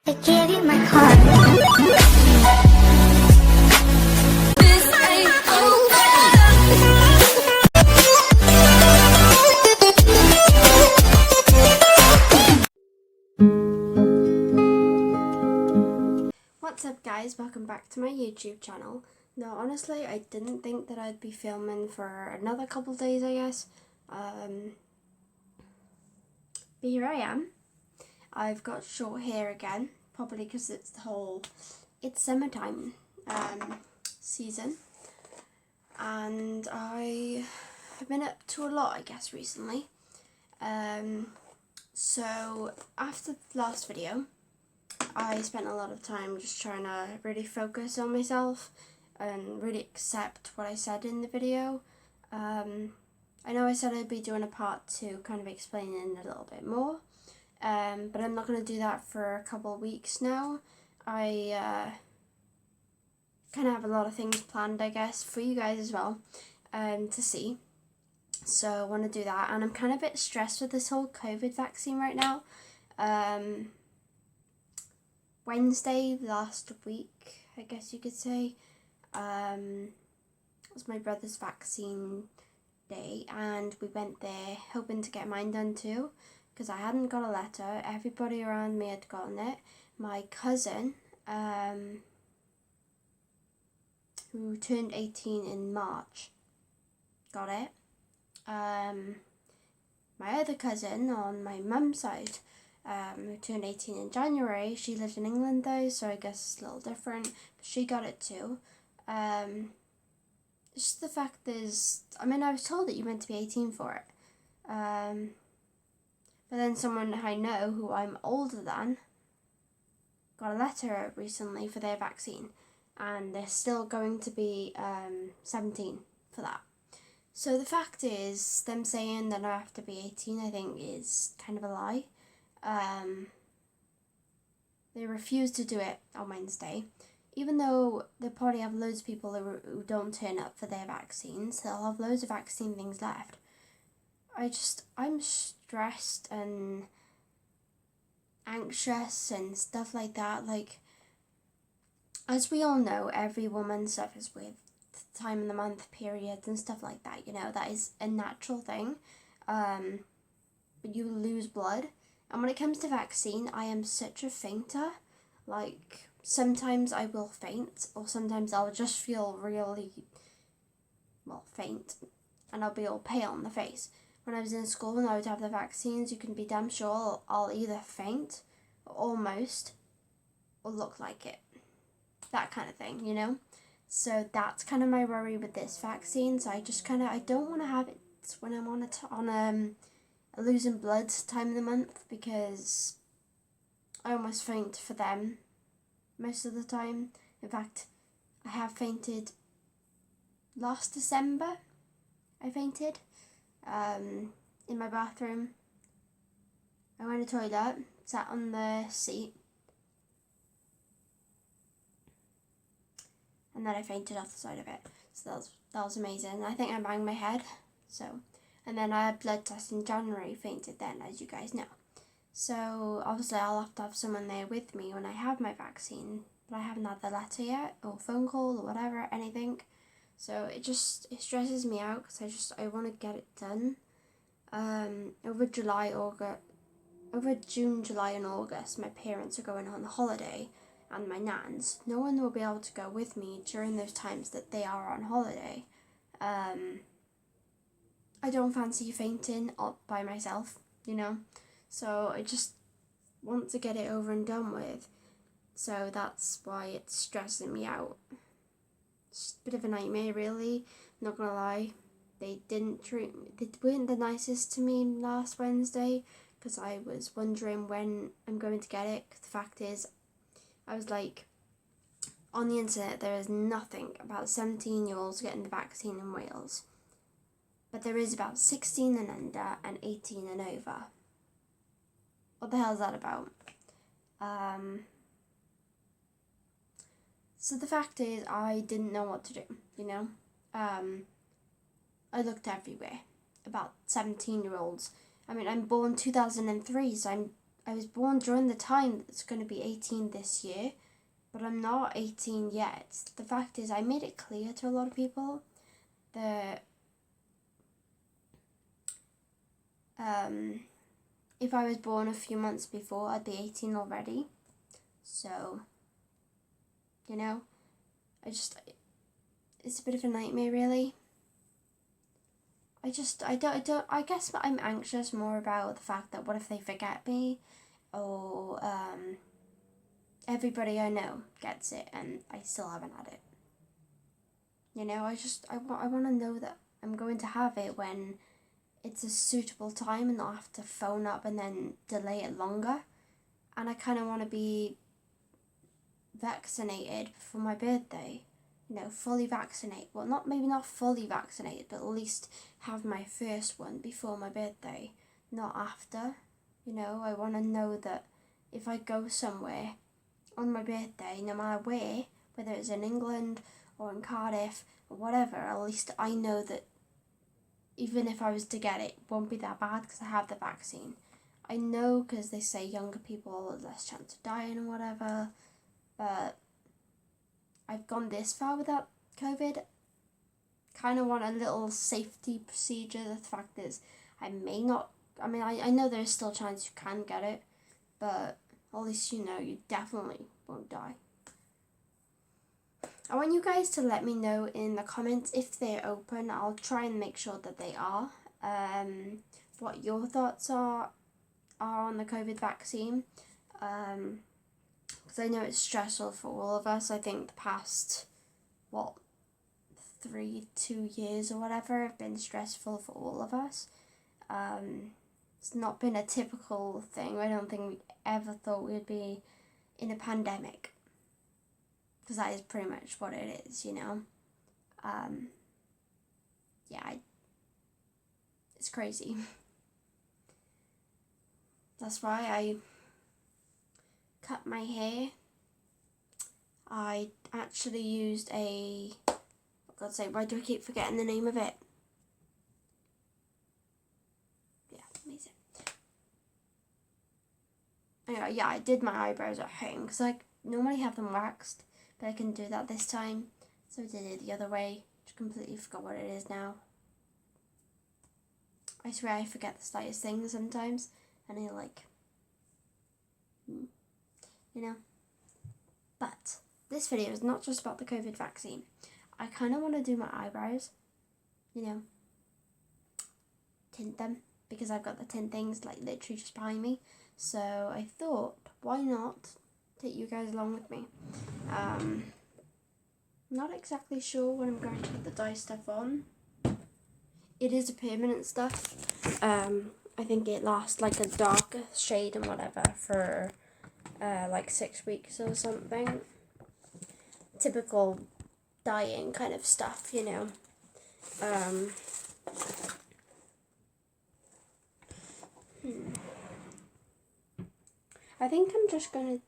I gave you my heart. This ain't What's up guys, welcome back to my YouTube channel. Now honestly I didn't think that I'd be filming for another couple days I guess. But here I am. I've got short hair again, probably because it's summertime season. And I have been up to a lot I guess recently. So after the last video, I spent a lot of time just trying to really focus on myself and really accept what I said in the video. I know I said I'd be doing a part 2 kind of explaining a little bit more, but I'm not going to do that for a couple of weeks now. I kind of have a lot of things planned I guess for you guys as well to see. So I want to do that, and I'm kind of a bit stressed with this whole COVID vaccine right now. Wednesday last week, I guess you could say, was my brother's vaccine day, and we went there hoping to get mine done too, because I hadn't got a letter. Everybody around me had gotten it. My cousin, who turned 18 in March, got it. My other cousin on my mum's side, who turned 18 in January, she lived in England though, so I guess it's a little different, but she got it too. Just the fact is, I mean, I was told that you meant to be 18 for it, but then someone I know who I'm older than got a letter recently for their vaccine, and they're still going to be 17 for that. So the fact is, them saying that I have to be 18, I think is kind of a lie. They refused to do it on Wednesday, even though they'll probably have loads of people who don't turn up for their vaccines. They'll have loads of vaccine things left. I'm stressed and anxious and stuff like that. Like, as we all know, every woman suffers with time in the month, periods and stuff like that, you know, that is a natural thing. But you lose blood. And when it comes to vaccine, I am such a fainter. Like, sometimes I will faint, or sometimes I'll just feel really, faint, and I'll be all pale on the face. When I was in school and I would have the vaccines, you can be damn sure I'll either faint, almost, or look like it. That kind of thing, you know? So that's kind of my worry with this vaccine. So I don't want to have it when I'm on a losing blood time of the month, because I almost faint for them most of the time. In fact, I have fainted last December. I fainted in my bathroom. I went to the toilet, sat on the seat, and then I fainted off the side of it. So that was amazing. I think I banged my head. And then I had blood tests in January, fainted then, as you guys know. So obviously I'll have to have someone there with me when I have my vaccine, but I haven't had the letter yet, or phone call, or whatever, anything. So it stresses me out, because I want to get it done. Over June, July and August, my parents are going on holiday, and my nans. No one will be able to go with me during those times that they are on holiday. I don't fancy fainting up by myself, you know, so I just want to get it over and done with. So that's why it's stressing me out. It's a bit of a nightmare, really, not gonna lie. They weren't the nicest to me last Wednesday, because I was wondering when I'm going to get it. 'Cause the fact is, I was like, on the internet there is nothing about 17-year-olds getting the vaccine in Wales. But there is about 16 and under and 18 and over. What the hell is that about? So the fact is, I didn't know what to do, you know? I looked everywhere about 17-year-olds. I mean, I'm born 2003, so I was born during the time that's going to be 18 this year, but I'm not 18 yet. The fact is, I made it clear to a lot of people that if I was born a few months before, I'd be 18 already. So, you know, it's a bit of a nightmare, really. I guess I'm anxious more about the fact that what if they forget me, or everybody I know gets it and I still haven't had it. You know, I want to know that I'm going to have it when it's a suitable time and not have to phone up and then delay it longer. And I kind of want to be vaccinated for my birthday. You know, fully vaccinated. Well, maybe not fully vaccinated, but at least have my first one before my birthday, not after. You know, I want to know that if I go somewhere on my birthday, no matter where, whether it's in England or in Cardiff or whatever, at least I know that even if I was to get it won't be that bad because I have the vaccine. I know because they say younger people have less chance of dying and whatever, but I've gone this far without COVID. Kind of want a little safety procedure. The fact is, I know there's still a chance you can get it, but at least you know you definitely won't die. I want you guys to let me know in the comments if they're open. I'll try and make sure that they are. What your thoughts are on the COVID vaccine. Because I know it's stressful for all of us. I think the past, 2 years or whatever have been stressful for all of us. It's not been a typical thing. I don't think we ever thought we'd be in a pandemic. Because that is pretty much what it is, you know. It's crazy. That's why I cut my hair. I actually used for God's sake, why do I keep forgetting the name of it? Yeah, amazing. Anyway, I did my eyebrows at home because I normally have them waxed, but I couldn't do that this time, so I did it the other way. Just completely forgot what it is now. I swear I forget the slightest things sometimes, and I you know. But this video is not just about the COVID vaccine. I kind of want to do my eyebrows, you know, tint them, because I've got the tint things literally just behind me. So I thought, why not take you guys along with me? Not exactly sure when I'm going to put the dye stuff on. It is a permanent stuff. I think it lasts a darker shade and whatever for 6 weeks or something. Typical dyeing kind of stuff, you know. I think I'm just gonna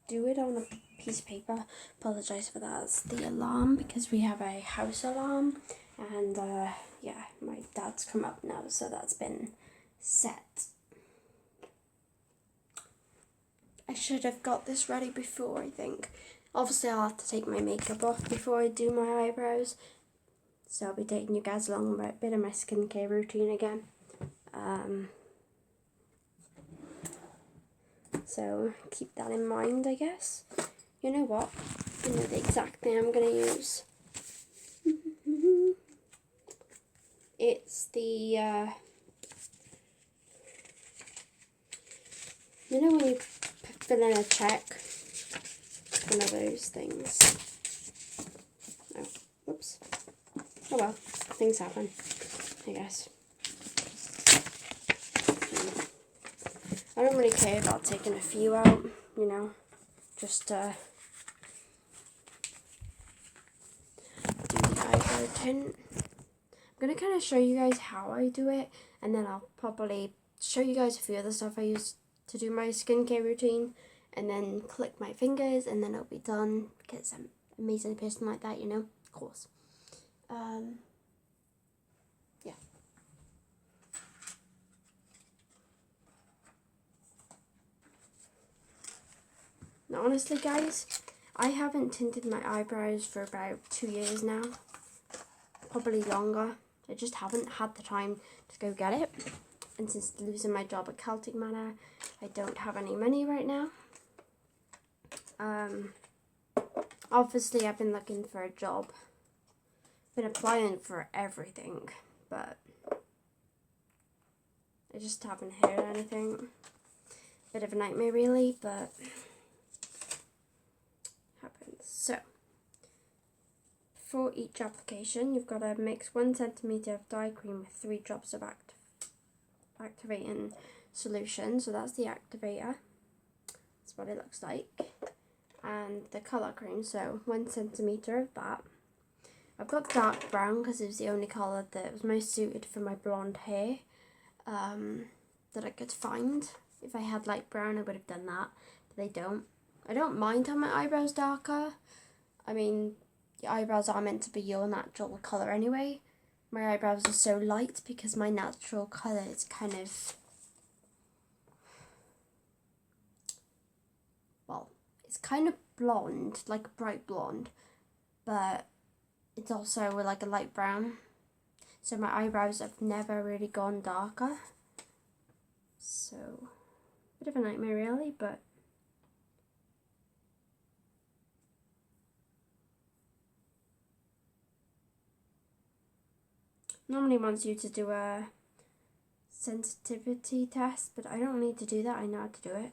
do it on a piece of paper. Apologise for that. It's the alarm because we have a house alarm, and my dad's come up now, so that's been set. I should have got this ready before, I think. Obviously, I'll have to take my makeup off before I do my eyebrows. So I'll be taking you guys along a bit of my skincare routine again. So keep that in mind, I guess. You know what? I know the exact thing I'm going to use. It's the, you know when you fill in a check? One of those things. Oh, whoops. Oh well, things happen, I guess. I don't really care about taking a few out, you know, just do the eyebrow tint. I'm going to kind of show you guys how I do it, and then I'll probably show you guys a few other stuff I use to do my skincare routine, and then click my fingers, and then it'll be done, because I'm an amazing person like that, you know, of course. Yeah. Now, honestly, guys, I haven't tinted my eyebrows for about 2 years now. Probably longer. I just haven't had the time to go get it. And since losing my job at Celtic Manor, I don't have any money right now. Obviously, I've been looking for a job. Been applying for everything, but I just haven't heard anything. Bit of a nightmare, really, but happens. So, for each application, you've got to mix 1 centimetre of dye cream with 3 drops of activating solution. So that's the activator. That's what it looks like. And the colour cream, so 1 centimetre of that. I've got dark brown because it was the only colour that was most suited for my blonde hair that I could find. If I had light brown, I would have done that, but they don't. I don't mind having my eyebrows darker. I mean, your eyebrows are meant to be your natural colour anyway. My eyebrows are so light because my natural colour is kind of, well, it's kind of blonde, like a bright blonde, but it's also like a light brown. So my eyebrows have never really gone darker. So, bit of a nightmare really, but normally wants you to do a sensitivity test, but I don't need to do that. I know how to do it.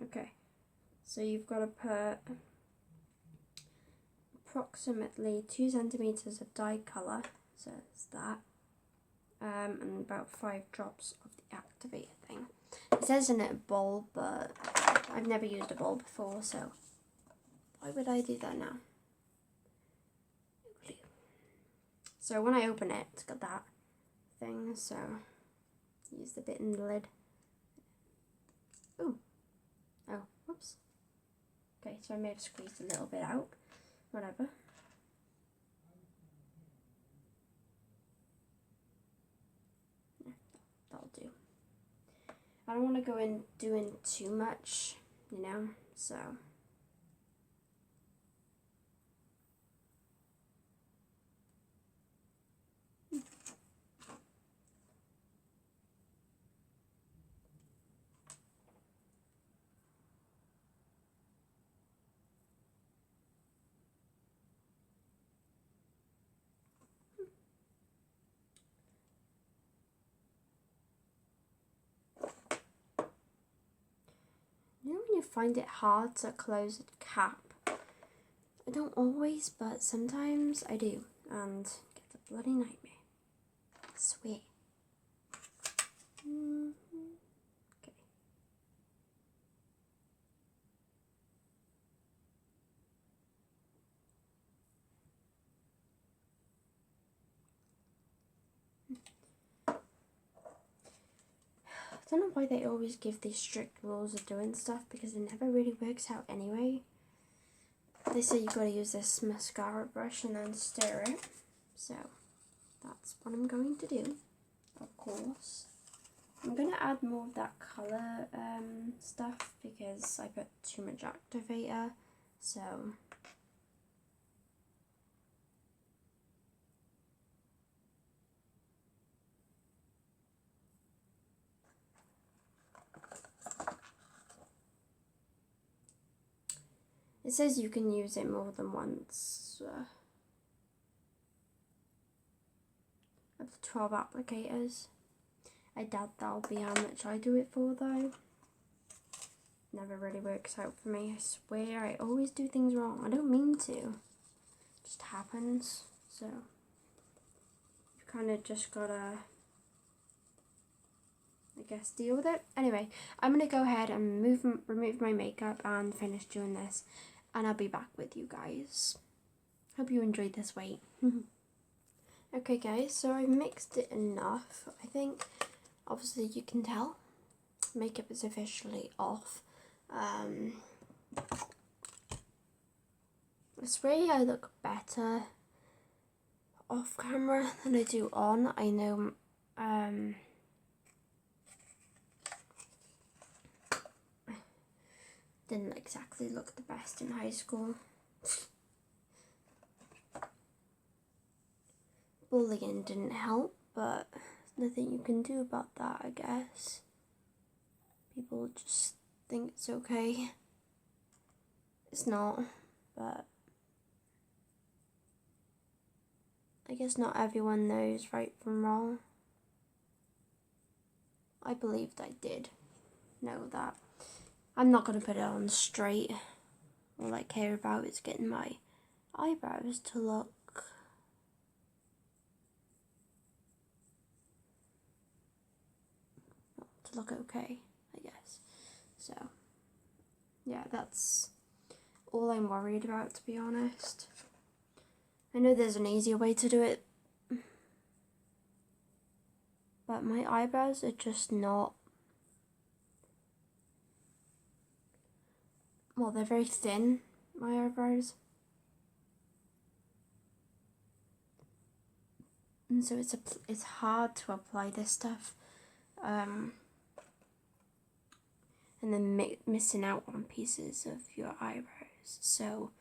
Okay, so you've got to put approximately 2 centimetres of dye colour, so it's that, and about 5 drops of the activator thing. It says in it a bulb, but I've never used a bulb before, so why would I do that now? So when I open it, it's got that thing, so use the bit in the lid. Ooh. Oh, whoops. Okay, so I may have squeezed a little bit out. Whatever. Yeah, that'll do. I don't want to go in doing too much, you know, so. You know when you find it hard to close a cap? I don't always, but sometimes I do, and it's a bloody nightmare. I swear. Okay. I don't know why they always give these strict rules of doing stuff, because it never really works out anyway. They say you gotta use this mascara brush and then stir it, so that's what I'm going to do, of course. I'm gonna add more of that colour stuff because I put too much activator, so it says you can use it more than once. Up to 12 applicators. I doubt that'll be how much I do it for though. Never really works out for me. I swear I always do things wrong. I don't mean to. It just happens. So kind of just gotta, I guess, deal with it. Anyway, I'm gonna go ahead and remove my makeup and finish doing this, and I'll be back with you guys. Hope you enjoyed this wait. Okay guys, so I've mixed it enough. I think obviously you can tell makeup is officially off. I swear I look better off camera than I do on. I know didn't exactly look the best in high school. Bullying didn't help, but there's nothing you can do about that, I guess. People just think it's okay. It's not, but I guess not everyone knows right from wrong. I believed I did know that. I'm not going to put it on straight. All I care about is getting my eyebrows to look okay, I guess. So, yeah, that's all I'm worried about, to be honest. I know there's an easier way to do it, but my eyebrows are just not, well, they're very thin, my eyebrows. And so it's hard to apply this stuff. And then missing out on pieces of your eyebrows. So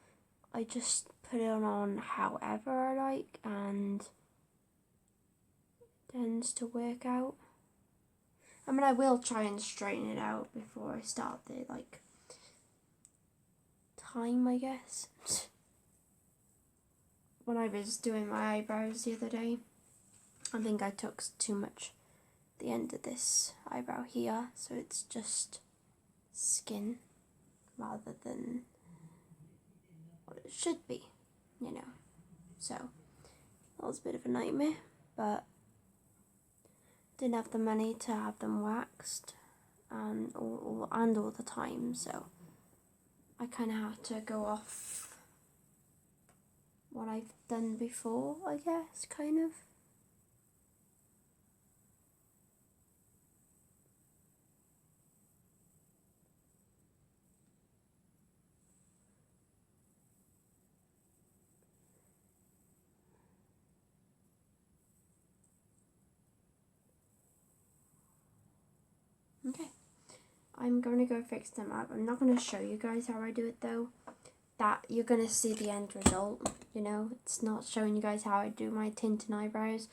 I just put it on however I like, and it tends to work out. I mean, I will try and straighten it out before I start the time, I guess. When I was doing my eyebrows the other day, I think I took too much at the end of this eyebrow here, so it's just skin rather than what it should be, you know. So that was a bit of a nightmare, but didn't have the money to have them waxed and all the time, so I kind of have to go off what I've done before, I guess, kind of. Okay, I'm going to go fix them up. I'm not going to show you guys how I do it though. That you're going to see the end result, you know. It's not showing you guys how I do my tint and eyebrows.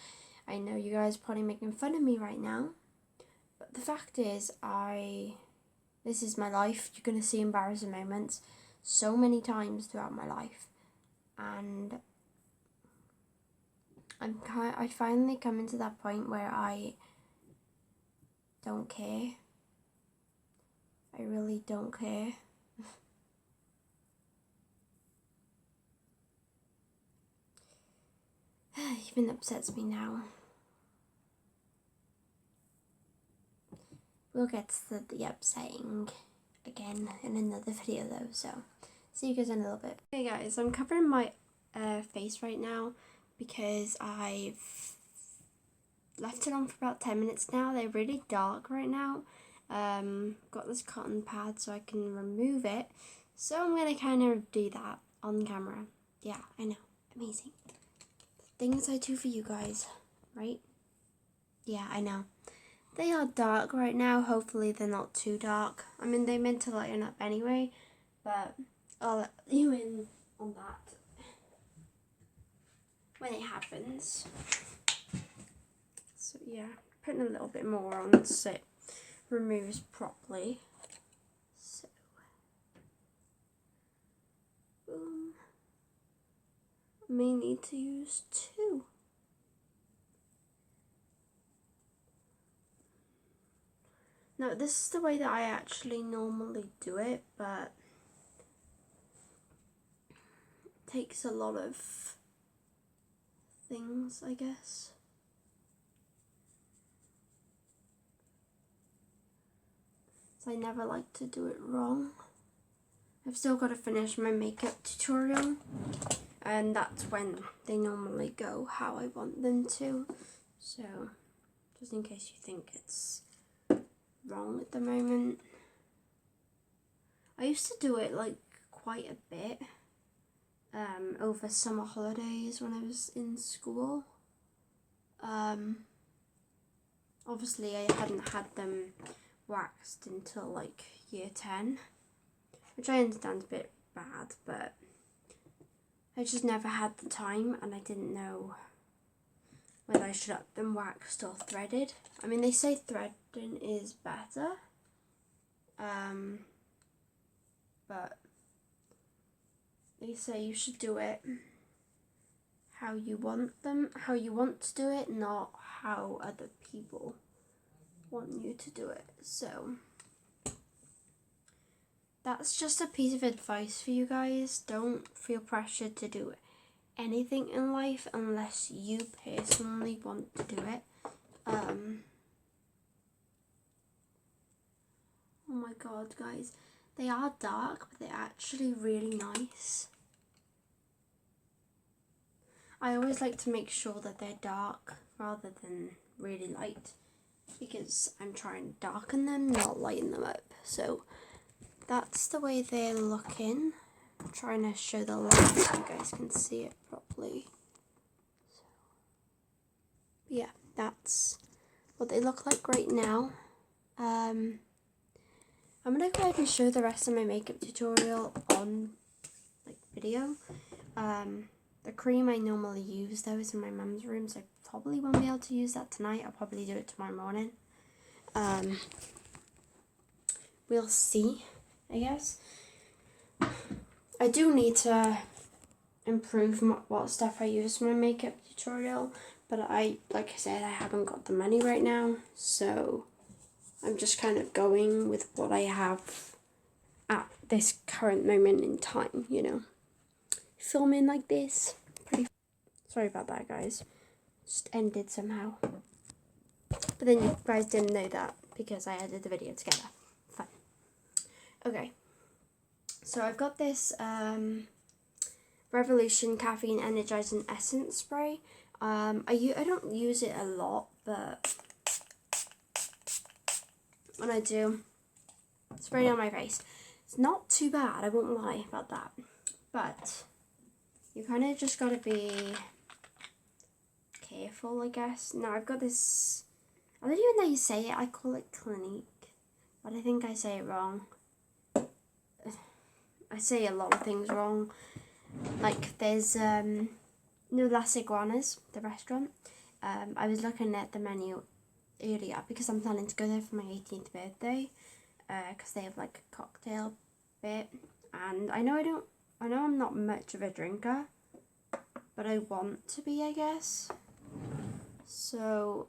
I know you guys are probably making fun of me right now, but the fact is this is my life. You're going to see embarrassing moments so many times throughout my life, and I finally come into that point where I don't care. I really don't care. Even upsets me now. We'll get to the upsetting again in another video though, so see you guys in a little bit. Hey guys, I'm covering my face right now because I've left it on for about 10 minutes now. They're really dark right now. Got this cotton pad so I can remove it. So I'm going to kind of do that on camera. Yeah, I know. Amazing. Things I do for you guys, right? Yeah, I know. They are dark right now. Hopefully they're not too dark. I mean, they're meant to lighten up anyway, but I'll let you in on that when it happens. So yeah, putting a little bit more on so it removes properly. So, boom. I may need to use two. Now, this is the way that I actually normally do it, but it takes a lot of things, I guess. I never like to do it wrong. I've still got to finish my makeup tutorial, and that's when they normally go how I want them to. So, just in case you think it's wrong at the moment. I used to do it like quite a bit over summer holidays when I was in school. Obviously I hadn't had them waxed until like year 10, which I understand is a bit bad, but I just never had the time and I didn't know whether I should have them waxed or threaded. I mean, they say threading is better, but they say you should do it how you want to do it, not how other people want you to do it. So that's just a piece of advice for you guys. Don't feel pressured to do anything in life unless you personally want to do it. Oh my god, guys, they are dark, but they're actually really nice. I always like to make sure that they're dark rather than really light, because I'm trying to darken them, not lighten them up. So that's the way they're looking. I'm trying to show the light so you guys can see it properly. So, yeah, that's what they look like right now. I'm going to go ahead and show the rest of my makeup tutorial on video. The cream I normally use though is in my mum's room, so I probably won't be able to use that tonight. I'll probably do it tomorrow morning. We'll see, I guess. I do need to improve what stuff I use for my makeup tutorial, but like I said, I haven't got the money right now, so I'm just kind of going with what I have at this current moment in time, you know. Filming like this, sorry about that, guys. Just ended somehow. But then you guys didn't know that because I edited the video together. Fun. Okay. So I've got this Revolution Caffeine Energizing Essence Spray. I don't use it a lot, but when I do, spray it on my face. It's not too bad, I won't lie about that. But you kind of just got to be careful, I guess. Now I've got this, I don't even know how you say it, I call it Clinique, but I think I say it wrong. I say a lot of things wrong. Like there's Las Iguanas, the restaurant. I was looking at the menu earlier because I'm planning to go there for my 18th birthday, because they have like a cocktail bit, and I know I'm not much of a drinker, but I want to be, I guess. So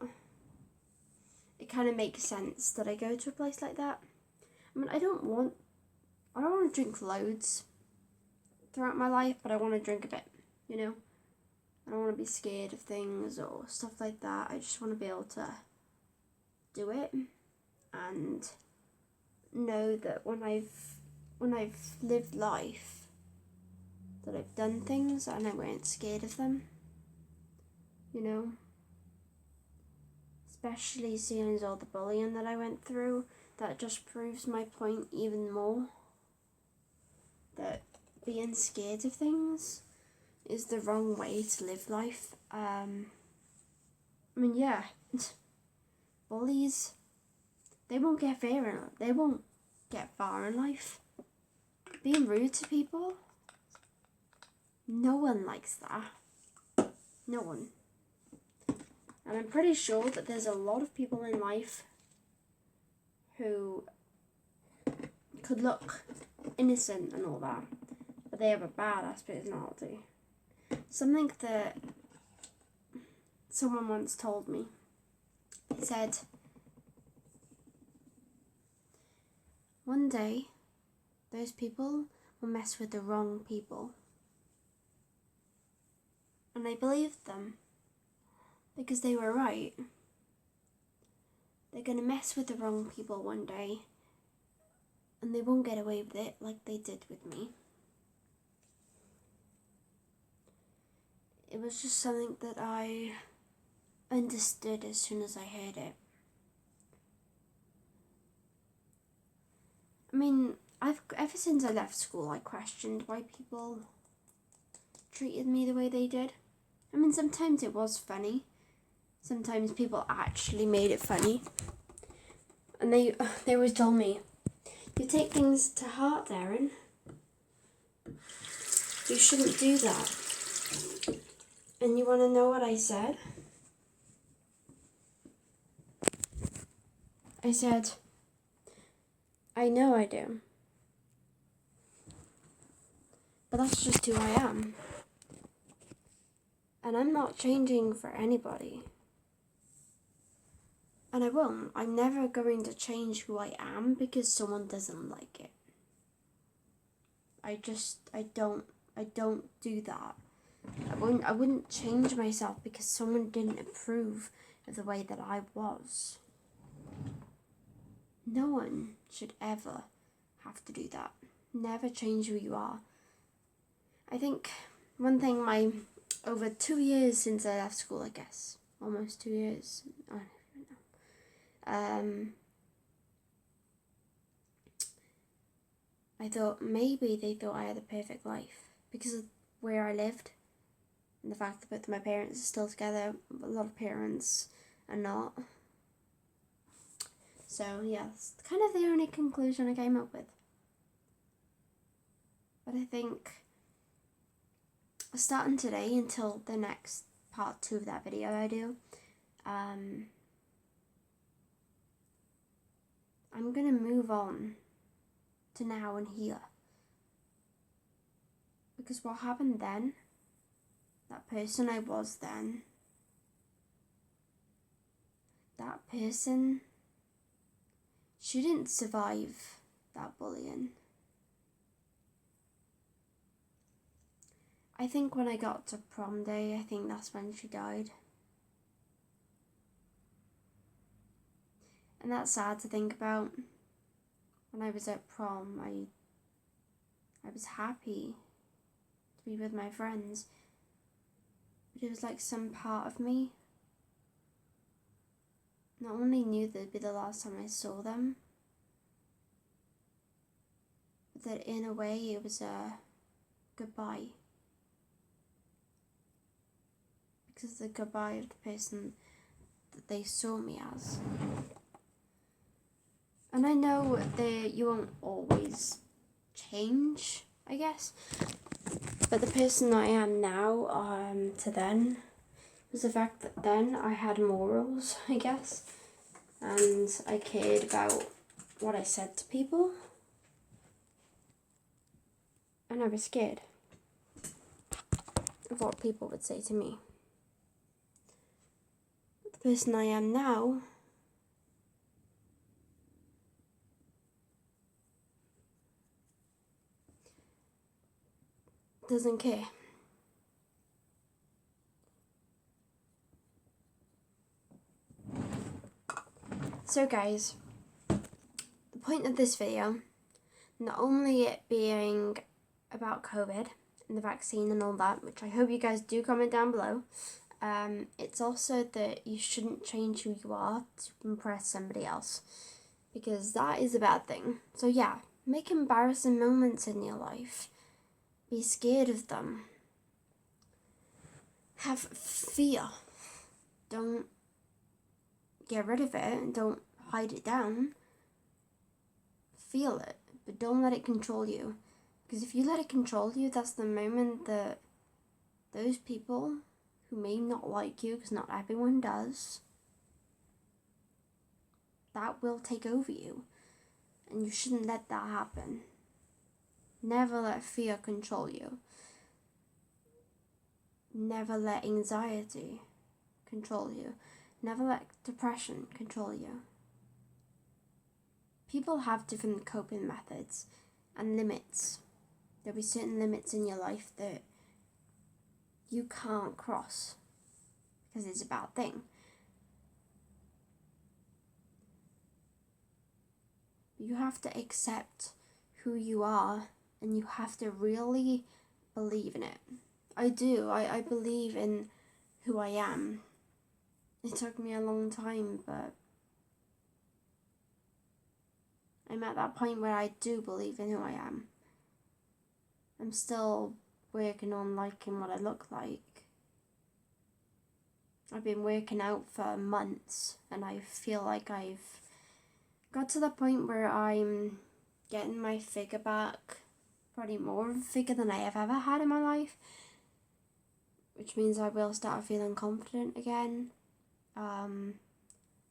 it kind of makes sense that I go to a place like that. I mean, I don't want to drink loads throughout my life, but I want to drink a bit, you know. I don't want to be scared of things or stuff like that. I just want to be able to do it and know that when I've lived life, that I've done things and I weren't scared of them, you know. Especially seeing as all the bullying that I went through, that just proves my point even more. That being scared of things is the wrong way to live life. I mean, yeah, bullies, they won't get far in life. Being rude to people, no one likes that. No one. And I'm pretty sure that there's a lot of people in life who could look innocent and all that, but they have a badass personality. Something that someone once told me. He said, one day, those people will mess with the wrong people. And I believed them, because they were right. They're going to mess with the wrong people one day, And they won't get away with it like they did with me. It was just something that I understood as soon as I heard it. I mean, ever since I left school, I questioned why people treated me the way they did. I mean, sometimes it was funny. Sometimes people actually made it funny. And they always told me, you take things to heart, Darren. You shouldn't do that. And you want to know what I said? I said, I know I do. But that's just who I am. And I'm not changing for anybody. And I won't. I'm never going to change who I am because someone doesn't like it. I don't do that. I wouldn't change myself because someone didn't approve of the way that I was. No one should ever have to do that. Never change who you are. I think one thing over 2 years since I left school, I guess. Almost 2 years. I don't even know. I thought maybe they thought I had a perfect life because of where I lived and the fact that both my parents are still together. A lot of parents are not. So yeah, that's kind of the only conclusion I came up with. But I think starting today until the next part 2 of that video I do, I'm gonna move on to now and here. Because what happened then, that person I was then, that person shouldn't survive that bullying. I think when I got to prom day, I think that's when she died. And that's sad to think about. When I was at prom, I was happy to be with my friends. But it was like some part of me not only knew that it'd be the last time I saw them, but that in a way it was a goodbye. Because the goodbye of the person that they saw me as. And I know that you won't always change, I guess. But the person I am now, to then, was the fact that then I had morals, I guess. And I cared about what I said to people. And I was scared of what people would say to me. But the person I am now doesn't care. So guys, the point of this video, not only it being about COVID and the vaccine and all that, which I hope you guys do comment down below, it's also that you shouldn't change who you are to impress somebody else, because that is a bad thing. So yeah, make embarrassing moments in your life. Be scared of them. Have fear. Don't get rid of it and don't hide it down. Feel it, but don't let it control you. Because if you let it control you, that's the moment that those people who may not like you, because not everyone does, that will take over you. And you shouldn't let that happen. Never let fear control you. Never let anxiety control you. Never let depression control you. People have different coping methods and limits. There'll be certain limits in your life that you can't cross because it's a bad thing. You have to accept who you are, and you have to really believe in it. I do. I believe in who I am. It took me a long time, but I'm at that point where I do believe in who I am. I'm still working on liking what I look like. I've been working out for months, and I feel like I've got to the point where I'm getting my figure back, probably more of a figure than I have ever had in my life, which means I will start feeling confident again.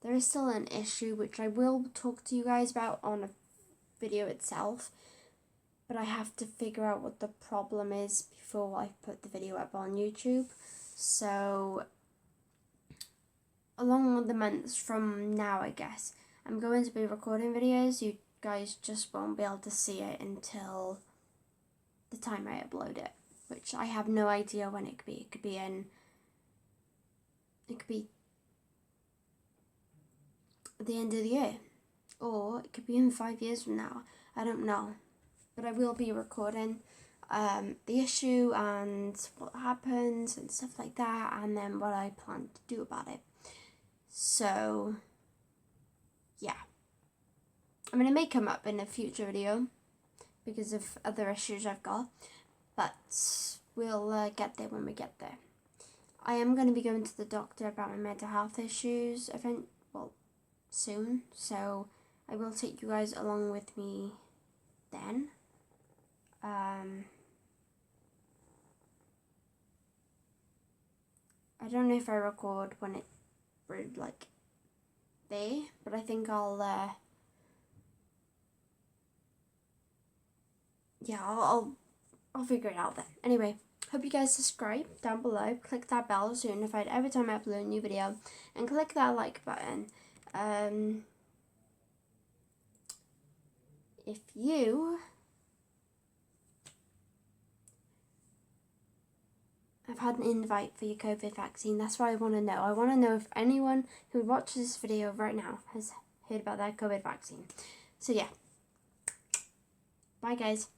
There is still an issue which I will talk to you guys about on a video itself, but I have to figure out what the problem is before I put the video up on YouTube. So along with the months from now, I guess, I'm going to be recording videos. You guys just won't be able to see it until the time I upload it, which I have no idea when it could be. It could be at the end of the year, or it could be in 5 years from now. I don't know, but I will be recording the issue and what happens and stuff like that, and then what I plan to do about it. So yeah, I mean, it may come up in a future video because of other issues I've got, but we'll get there when we get there. I am going to be going to the doctor about my mental health issues soon, so I will take you guys along with me then. I don't know if I record when we're like there, but I think I'll figure it out then. Anyway, hope you guys subscribe down below, click that bell so you're notified every time I upload a new video, and click that like button. If you have had an invite for your COVID vaccine, that's what I want to know. I want to know if anyone who watches this video right now has heard about their COVID vaccine. So yeah, bye guys.